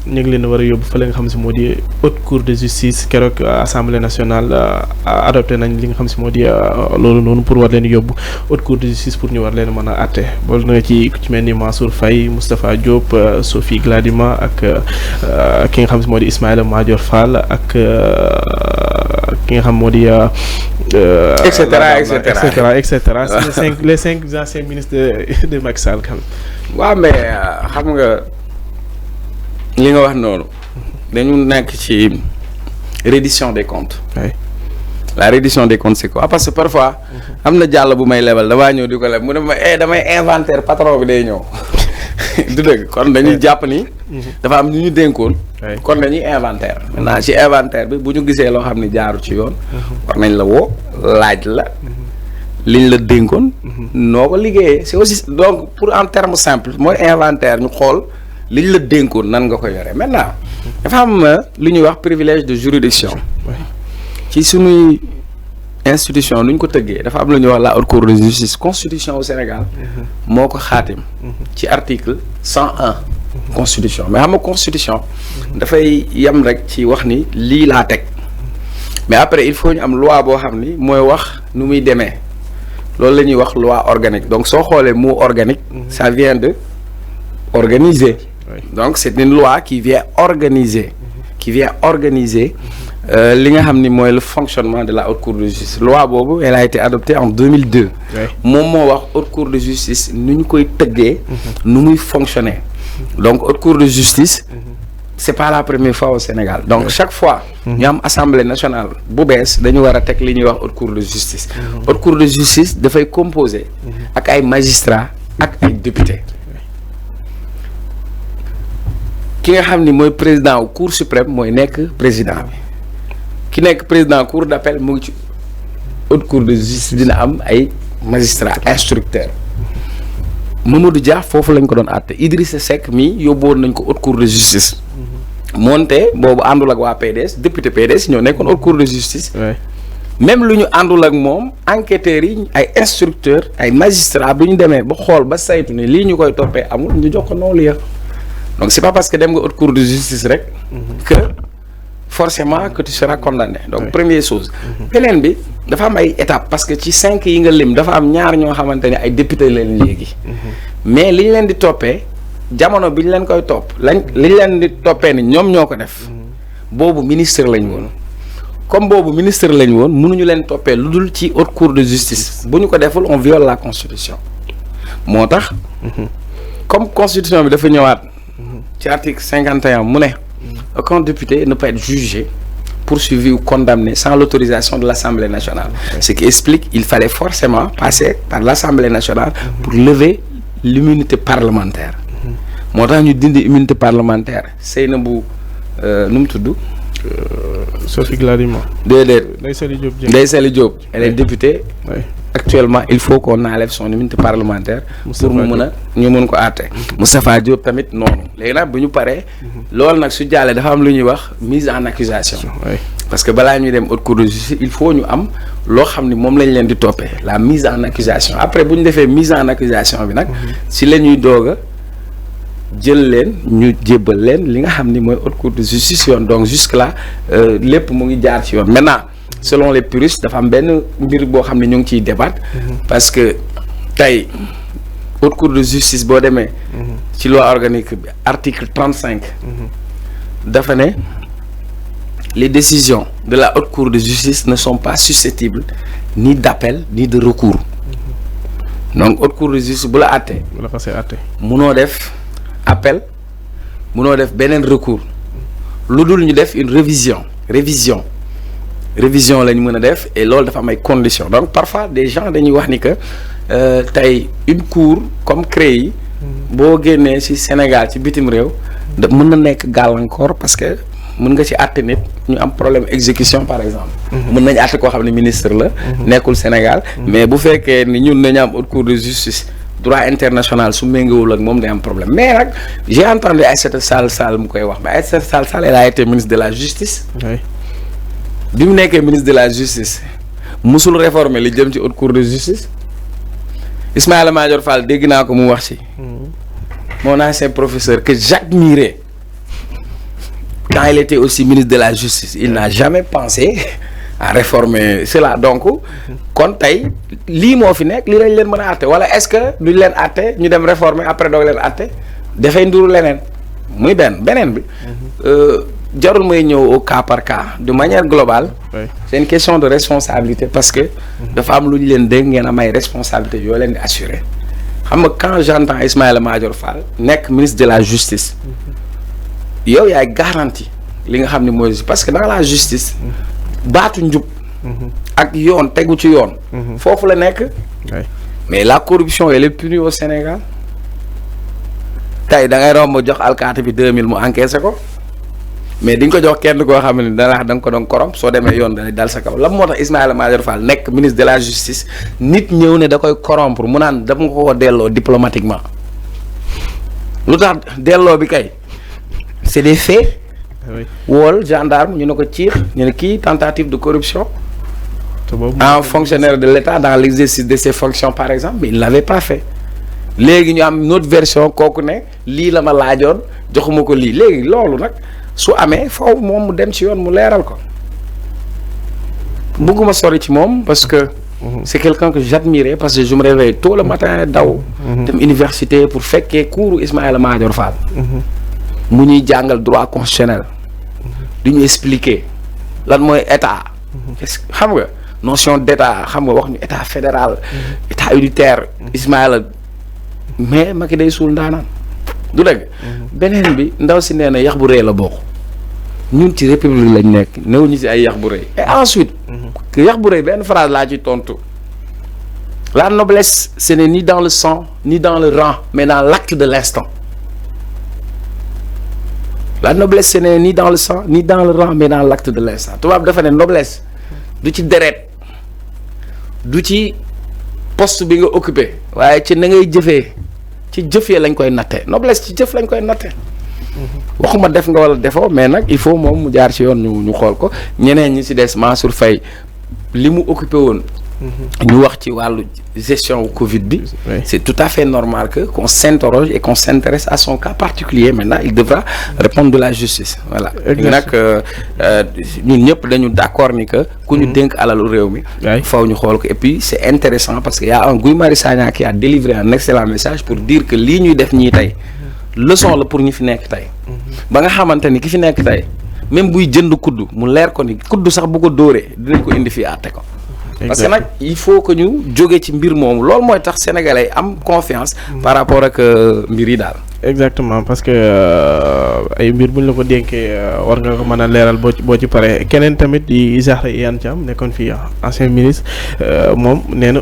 ñu ngi leen war a yóbbu fële nga xam si moo di haute cour de justice keroog assemblée nationale adopté nañ li nga xam si moo di loolu noonu pour war leen yóbbu haute cour de justice pour ñu war leen mën a àtte boolu na ci ku ci mel ni Mansour Faye Moustapha Diop Sophie Gladima ak ki nga xam si moo di Ismaïla Madior Fall ak ki nga xam moo di et cetera les cinq anciens ministres de Macky Sall xam waaw mais xam nga li nga wax noonu dañu nekk ci reddition des comptes. oui. La reddition des comptes c'est quoi parce que parfois am na jàll bu may lebal damaa ñëw di ko leb mu ne ma damay inventaire patron bi day ñëw du dëgg kon dañuy jàpp ni dafa am lu ñu dénkoon kon dañuy inventaire maintenant ci inventaire bi bu ñu gisee loo xam ne jaaru ci yoon war nañ la woo laaj la liñ la dénkoon noo ko liggéeyee c'est aussi donc pour en terme simple mooy inventaire ñu xool liñ la dénkoon nan nga ko yore maintenant dafa am lu ñuy wax privilège de juridiction ci suñuy institution nu ñu ko tëggee dafa am lu ñuy wax la haute cour de justice constitution au Sénégal moo ko xaatim ci article 101 constitution mais xam nga constitution dafay yem rek ci wax ni lii laa teg mais après il faut ñu am loi boo xam ni mooy wax nu muy demee loolu la ñuy wax loi organique donc soo xoolee mot organique ça vient de organiser donc c'est une loi qui vient organiser li nga xam ni mooy le fonctionnement de la haute cour de justice loi boobu elle a été adoptée en 2002 moom moo wax haute cour de justice nu ñu koy tëggee nu muy fonctionner donc haute cour de justice c'est pas la première fois au Sénégal donc chaque fois ñu am assemblée nationale bu bees dañu war a teg li ñuy wax haute cour de justice haute cour de justice dafay composer ak ay magistrats ak ay députés ki nga xam ni mooy président wu cour suprême mooy nekk président bi ki nekk président cour d'appel mu ngi ci haute cour de justice dina am ay magistrats instructeurs Mamadou Dia foofu lañ ko doon àtte Idrissa Seck mi yóbbuwoon nañ ko haute cour de justice moonte boobu àndul ak waa PDS député PDS ñoo nekkoon haute cour de justice même lu ñu àndul ak moom enquêteurs yi ay instructeurs ay magistrats bu ñu demee ba xool ba saytu ne lii ñu koy toppee amul ñu jox ko noonu ya donc c'est pas parce que dem nga haute cour de justice rek que forcément que tu seras condamné donc première chose beneen bi dafa am ay étapes parce que ci 5 yi nga lim dafa am ñaar ñoo xamante ne ay député leen léegi mais liñ leen di toppee jamono biñ leen koy topp liñ leen di toppee ni ñoom ñoo ko def boobu ministre lañ woon comme boobu ministre lañ woon mënuñu leen toppee lu dul ci haute cour de justice bu ñu ko deful on viole la constitution moo tax comme constitution bi dafa ñëwaat ci article 51 mu ne aucun député ne peut être jugé, poursuivi ou condamné sans l'autorisation de l'Assemblée nationale. Ce qui explique qu'il fallait forcément passer par l'Assemblée nationale pour lever l'immunité parlementaire. moo tax ñu dindi immunité parlementaire Seynabou nu mu tudd. Sophie Gladima. déedéet. Ndeye Saly Diop. Elle est députée. Oui. Actuellement il faut qu'on enlève son immunité parlementaire. pour mu mën a ñu mën ko àtte. Moustapha Diop tamit noonu. léegi nag bu ñu paree. loolu nag su jàllee dafa am lu ñuy wax mise en accusation. parce que balaa ñuy dem haute cour de justice il faut ñu am loo xam ni moom lañ leen di toppee la mise en accusation après bu ñu defee mise en accusation bi nag. si la ñuy doog a jël leen ñu jébbal leen li nga xam ni mooy haute cour de justice yoon donc jusque là lépp mu ngi jaar ci yoon maintenant selon les puristes dafa am benn mbir boo xam ne ñu ngi ciy débattre parce que tey haute cour de justice boo demee ci loi organique bi article 35 dafa ne les décisions de la haute cour de justice ne sont pas susceptibles ni d'appel ni de recours donc haute cour de justice bu la àttee munoo def appel munoo def beneen recours lu dul ñu def une révision lañ mën a def et loolu dafa am ay conditions donc parfois des gens dañuy wax ni que tey une cour comme CREI yi boo génnee ci Sénégal ci bitim réew da mën na nekk gàllankoor parce que mën nga ci àtte nit ñu am problème exécution par exemple mën nañ àtte koo xam ne ministre la nekkul Sénégal mais bu fekkee ni ñun nañu am haute cour de justice droit international su méngawul ak moom day am problème mais nag j'ai entendu Aïssata Sall mu koy wax mais Aïssata Sall elle a été ministre de la justice bi mu nekkee ministre de la justice musul réformer li jëm ci haute cour de justice Ismaïla Madior Fall dégg naa ko mu wax ci mon ancien professeur que j'admirais quand il était aussi ministre de la justice il n'a jamais pensé à réformer cela donc kon tey lii moo fi nekk lii lañ leen mën a àtte wala est-ce que duñ leen àtte ñu dem réformer après doog leen àtte dafay nduru leneen muy beneen bi jarul may ñëw au cas par cas de manière globale c'est une question de responsabilité parce que dafa am lu ñu leen dégg ngeen am ay responsabilité yoo leen di assurer xam nga quand j'entends Ismaïla Madior Fall nekk ministre de la justice yow yaay garantie li nga xam ne mooy parce que dans la justice baatu njub ak yoon tegu ci yoon foofu la nekk mais la corruption elle est punie au Sénégal tey da ngay romb jox alkaati bi 2000 mu encaissé ko mais di nga ko jox kenn koo xam ne da nga ko doon corrompre soo demee yoon da dal sa kaw lan moo tax Ismaïla Madior Fall nekk ministre de la justice nit ñëw ne da koy corrompre mu naan dama ko delloo diplomatiquement lu tax delloo bi kay c'est des faits wool gendarme ñu ne ko ciix ñu ne kii tentative de corruption un fonctionnaire de l'État dans l'exercice de ses fonctions par exemple mais il l'avait pas fait léegi ñu am une autre version kooku ne lii la ma laajoon joxuma ko lii léegi loolu nag su amee foofu moom mu dem ci yoon mu leeral ko bëgguma sori ci moom parce que c'est quelqu'un que j'admirais parce que je me réveille tôt le matin daw dem université pour fekkee cours Ismaïla Madior Fall mu ñuy jàngal droit constitutionnel du ñu expliquer lan mooy état xam nga notion d'état xam nga wax ñu état fédéral état unitaire Ismaïla mais Macky day suul ndaanaan du dëgg beneen bi ndaw si nee na yax bu rëy la bokk ñun ci république lañ nekk néew ñu si ay yax bu rëy et ensuite yax bu rëy benn phrase laa ci tontu la noblesse ce n'est ni dans le sang ni dans le rang mais dans l'acte de l'instant la noblesse ce n'est ni dans le sang ni dans le rang mais dans l'acte de l'instant tubaab dafa ne noblesse du ci deret du ci poste bi nga occupé waaye ci na ngay jëfee ci jëf ya lañ koy natte noblesse ci jëf lañ koy natte waxuma def nga wala defoo mais nag il faut moom mu jaar ci yoon ñu xool ko ñeneen ñi ci des Mansour Faye li mu occupé woon ñu wax ci wàllu gestion Covid bi c'est tout à fait normal que qu'on s'interroge et qu'on s'intéresse à son cas particulier maintenant il devra répondre de la justice voilà nag ñun ñëpp dañu d'accord ni que ku ñu dénk alalu réew mi faw ñu xool ko et puis c'est intéressant parce que y a un Guy Marius Sagna qui a délivré un excellent message pour dire que lii ñuy def ñii tey leçon la pour ñi fi nekk tey ba nga xamante ni ki fi nekk tey même buy jënd kudd mu leer ko ni kudd sax bu ko dóoree dinañ ko indi fii àtte ko parce que nag il faut que ñu jóge ci mbir moomu loolu mooy tax sénégalais am confiance par rapport ak mbir yi daal exactement parce que ay mbir buñ la ko dénkee war nga ko mën a leeral boo ci paree keneen tamit di Zahra Iyane Thiam nekkoon fii ancien ministre moom nee na